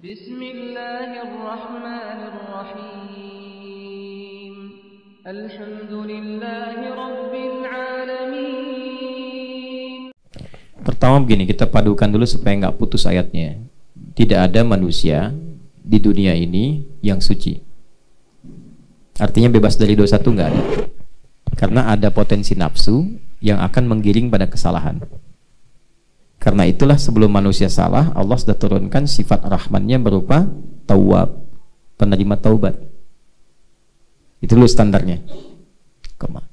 Bismillahirrahmanirrahim. Alhamdulillahi rabbil alamin. Pertama begini, kita padukan dulu supaya nggak putus ayatnya. Tidak ada manusia di dunia ini yang suci. Artinya bebas dari dosa itu nggak ada. Karena ada potensi nafsu yang akan menggiring pada kesalahan. Karena itulah sebelum manusia salah, Allah sudah turunkan sifat rahmannya berupa tawwab, penerima taubat. Itu dulu standarnya.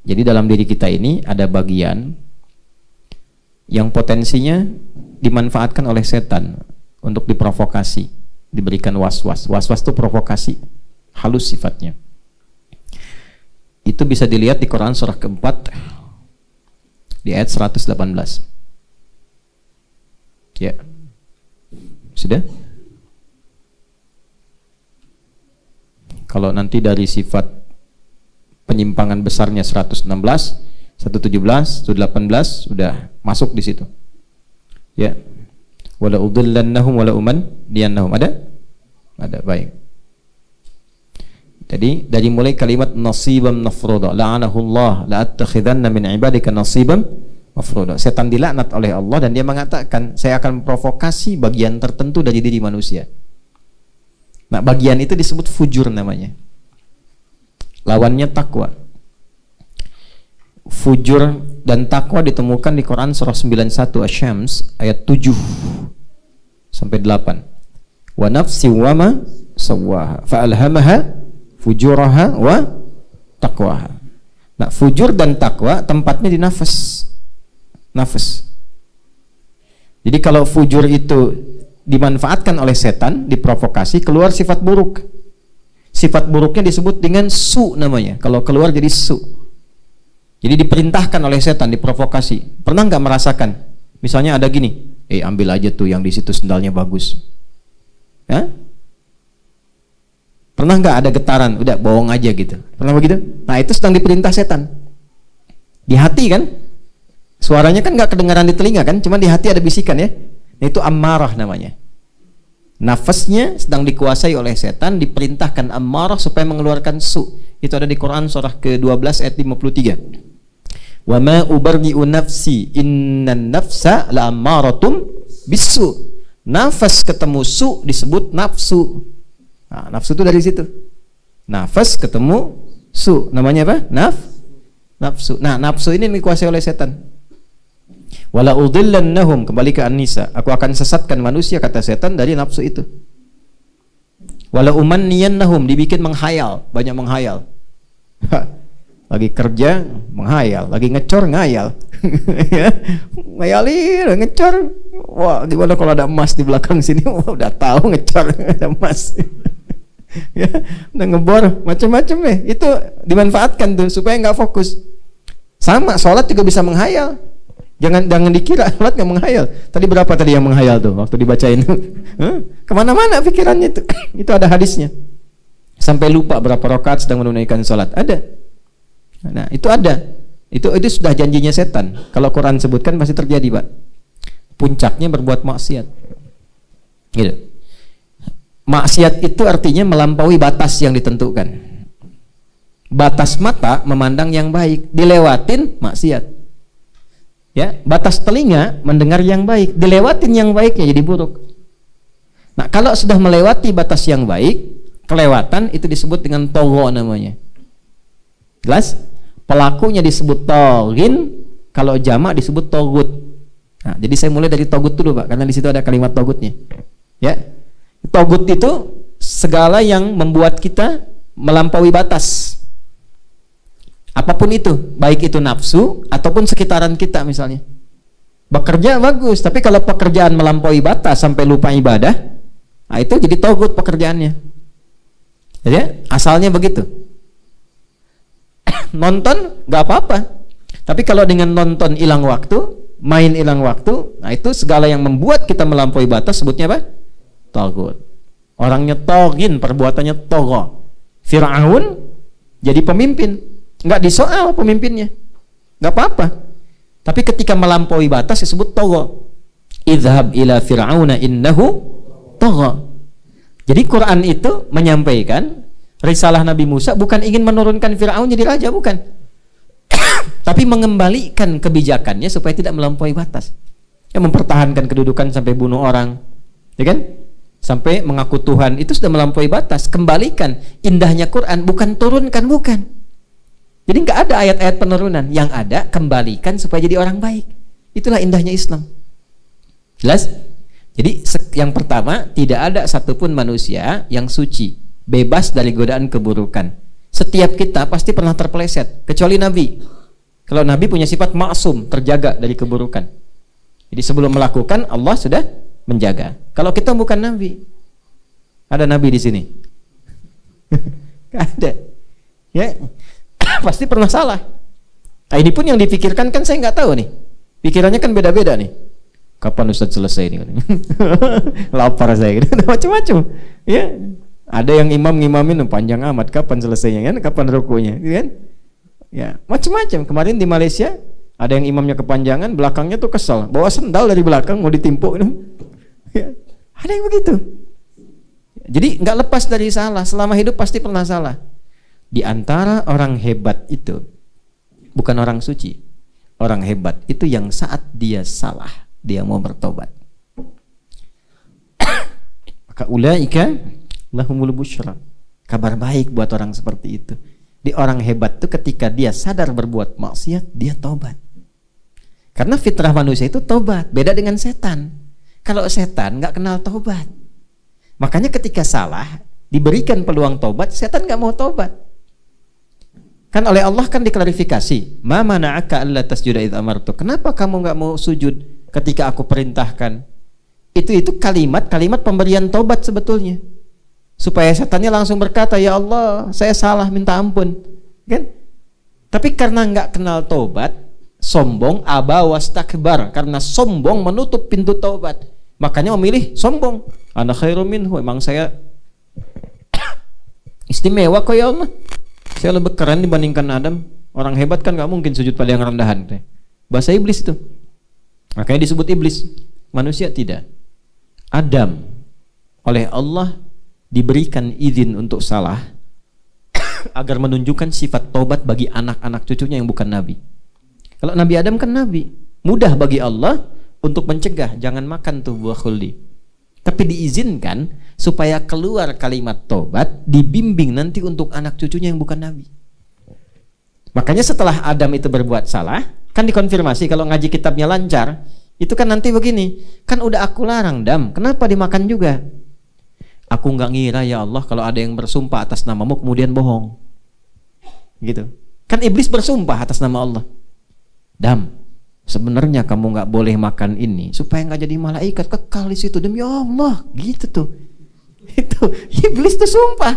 Jadi dalam diri kita ini ada bagian yang potensinya dimanfaatkan oleh setan untuk diprovokasi, diberikan was-was. Was-was itu provokasi, halus sifatnya. Itu bisa dilihat di Quran surah keempat di ayat 118. Ya, sudah. Kalau nanti dari sifat penyimpangan besarnya 116, 117, 118 sudah masuk di situ. Ya, wala udillannahum wala umanniyannahum, ada? Ada, baik. Jadi dari mulai kalimat nasibam mafruḍa, la'anahullah la'attakhidanna min ibadika nasibam mafruḍa. Setan dilaknat oleh Allah dan dia mengatakan, saya akan provokasi bagian tertentu dari diri manusia. Nah, bagian itu disebut fujur namanya. Lawannya takwa. Fujur dan takwa ditemukan di Quran surah 91 Asy-Syams ayat 7 sampai 8. Wa nafsi wa ma sawwaha fa'alhamaha fujuraha wa taqwaha. Nah, fujur dan takwa tempatnya di nafas. Nafas. Jadi kalau fujur itu dimanfaatkan oleh setan, diprovokasi, keluar sifat buruk. Sifat buruknya disebut dengan su namanya. Kalau keluar jadi su. Jadi diperintahkan oleh setan, diprovokasi. Pernah nggak merasakan? Misalnya ada gini, ambil aja tuh yang di situ sendalnya bagus. Ya? Pernah nggak ada getaran? Udah bohong aja gitu. Pernah begitu? Nah, itu sedang diperintah setan. Di hati kan? Suaranya kan nggak kedengaran di telinga kan? Cuma di hati ada bisikan ya. Itu ammarah namanya. Nafasnya sedang dikuasai oleh setan, diperintahkan ammarah supaya mengeluarkan su. Itu ada di Quran surah ke-12 ayat 53. Wa ma ubarri'u nafsi innan nafsa la'ammaratum bisu. Nafas ketemu su disebut nafsu. Nah, nafsu itu dari situ. Nafas ketemu su, namanya apa? Nafsu. Nah, nafsu ini dikuasai oleh setan. Wala udillannahum, kembali ke An-Nisa, aku akan sesatkan manusia, kata setan, dari nafsu itu. Wala umanniyannahum, dibikin menghayal, banyak menghayal. Lagi kerja menghayal, lagi ngecor ngayal. Ya, ngayalin, ngecor. Wah, gimana kalau ada emas di belakang sini? Wah, udah tahu ngecor ada emas. Ya, udah ngebor macam-macam ya. Itu dimanfaatkan tuh supaya nggak fokus. Sama sholat juga bisa menghayal. Jangan dikira sholat nggak menghayal. Tadi berapa tadi yang menghayal tuh waktu dibacain? Kemana-mana pikirannya itu. Itu ada hadisnya. Sampai lupa berapa rakaat sedang menunaikan sholat. Ada. Nah, itu ada. Itu sudah janjinya setan. Kalau Quran sebutkan pasti terjadi, Pak. Puncaknya berbuat maksiat. Gitu. Maksiat itu artinya melampaui batas yang ditentukan. Batas mata memandang yang baik, dilewatin maksiat. Ya, batas telinga mendengar yang baik, dilewatin yang baiknya jadi buruk. Nah, kalau sudah melewati batas yang baik, kelewatan, itu disebut dengan togho namanya. Jelas? Pelakunya disebut toghin, kalau jamak disebut togut. Nah, jadi saya mulai dari togut dulu, Pak, karena di situ ada kalimat togutnya. Ya, togut itu segala yang membuat kita melampaui batas. Apapun itu, baik itu nafsu ataupun sekitaran kita misalnya. Bekerja bagus, tapi kalau pekerjaan melampaui batas sampai lupa ibadah, nah itu jadi togut pekerjaannya. Jadi asalnya begitu. Nonton nggak apa-apa, tapi kalau dengan nonton hilang waktu, main hilang waktu, nah itu segala yang membuat kita melampaui batas sebutnya apa? Togut. Orangnya togin, perbuatannya togo. Fir'aun jadi pemimpin. Nggak disoal pemimpinnya, nggak apa-apa. Tapi ketika melampaui batas disebut togho. Idhab ila fir'auna innahu togho. Jadi Quran itu menyampaikan risalah Nabi Musa bukan ingin menurunkan Fir'aun jadi raja, bukan. Tapi mengembalikan kebijakannya supaya tidak melampaui batas. Ya, mempertahankan kedudukan sampai bunuh orang, ya kan? Sampai mengaku Tuhan, itu sudah melampaui batas. Kembalikan. Indahnya Quran bukan turunkan, bukan. Jadi nggak ada ayat-ayat penurunan. Yang ada kembalikan supaya jadi orang baik. Itulah indahnya Islam. Jelas? Jadi yang pertama, tidak ada satupun manusia yang suci, bebas dari godaan keburukan. Setiap kita pasti pernah terpeleset, kecuali Nabi. Kalau Nabi punya sifat maksum, terjaga dari keburukan. Jadi sebelum melakukan, Allah sudah menjaga. Kalau kita bukan Nabi, ada Nabi di sini? Gak ada. Ya, pasti pernah salah. Nah, ini pun yang dipikirkan kan saya nggak tahu nih. Pikirannya kan beda-beda nih. Kapan Ustadz selesai ini? Lapar saya gitu. Macam-macam. Ya, ada yang ngimamin panjang amat. Kapan selesainya kan? Kapan rukunya? Kan? Ya, macam-macam. Kemarin di Malaysia ada yang imamnya kepanjangan, belakangnya tuh kesel, bawa sendal dari belakang mau ditimpuk. Ya, ada yang begitu. Jadi nggak lepas dari salah. Selama hidup pasti pernah salah. Di antara orang hebat itu bukan orang suci. Orang hebat itu yang saat dia salah, dia mau bertobat. Maka ulaika lahumul busyra. Kabar baik buat orang seperti itu. Di orang hebat itu ketika dia sadar berbuat maksiat, dia tobat. Karena fitrah manusia itu tobat, beda dengan setan. Kalau setan nggak kenal tobat. Makanya ketika salah, diberikan peluang tobat, setan nggak mau tobat. Kan oleh Allah kan diklarifikasi, ma mana'aka alla tasjuda idz amartu. Kenapa kamu nggak mau sujud ketika aku perintahkan? Itu kalimat pemberian tobat sebetulnya. Supaya setannya langsung berkata, ya Allah, saya salah, minta ampun. Kan? Tapi karena nggak kenal tobat, sombong, aba wastakbar, karena sombong menutup pintu taubat, makanya memilih sombong. Ana khairum minhu, emang saya istimewa kok ya Allah, saya lebih keren dibandingkan Adam. Orang hebat kan nggak mungkin sujud pada yang rendahan. Bahasa iblis itu, makanya disebut iblis. Manusia tidak. Adam oleh Allah diberikan izin untuk salah agar menunjukkan sifat taubat bagi anak-anak cucunya yang bukan nabi. Kalau Nabi Adam kan nabi, mudah bagi Allah untuk mencegah jangan makan tuh buah khuldi. Tapi diizinkan supaya keluar kalimat tobat, dibimbing nanti untuk anak cucunya yang bukan nabi. Makanya setelah Adam itu berbuat salah, kan dikonfirmasi kalau ngaji kitabnya lancar, itu kan nanti begini, kan udah aku larang Adam, kenapa dimakan juga? Aku nggak ngira ya Allah kalau ada yang bersumpah atas namamu kemudian bohong. Gitu. Kan iblis bersumpah atas nama Allah. Dam, sebenarnya kamu nggak boleh makan ini supaya nggak jadi malaikat kekal di situ demi Allah, gitu tuh. Itu iblis tuh sumpah.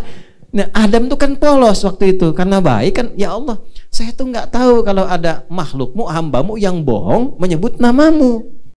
Nah, Adam tuh kan polos waktu itu karena baik kan, ya Allah, saya tuh nggak tahu kalau ada makhlukmu, hambamu yang bohong menyebut namamu.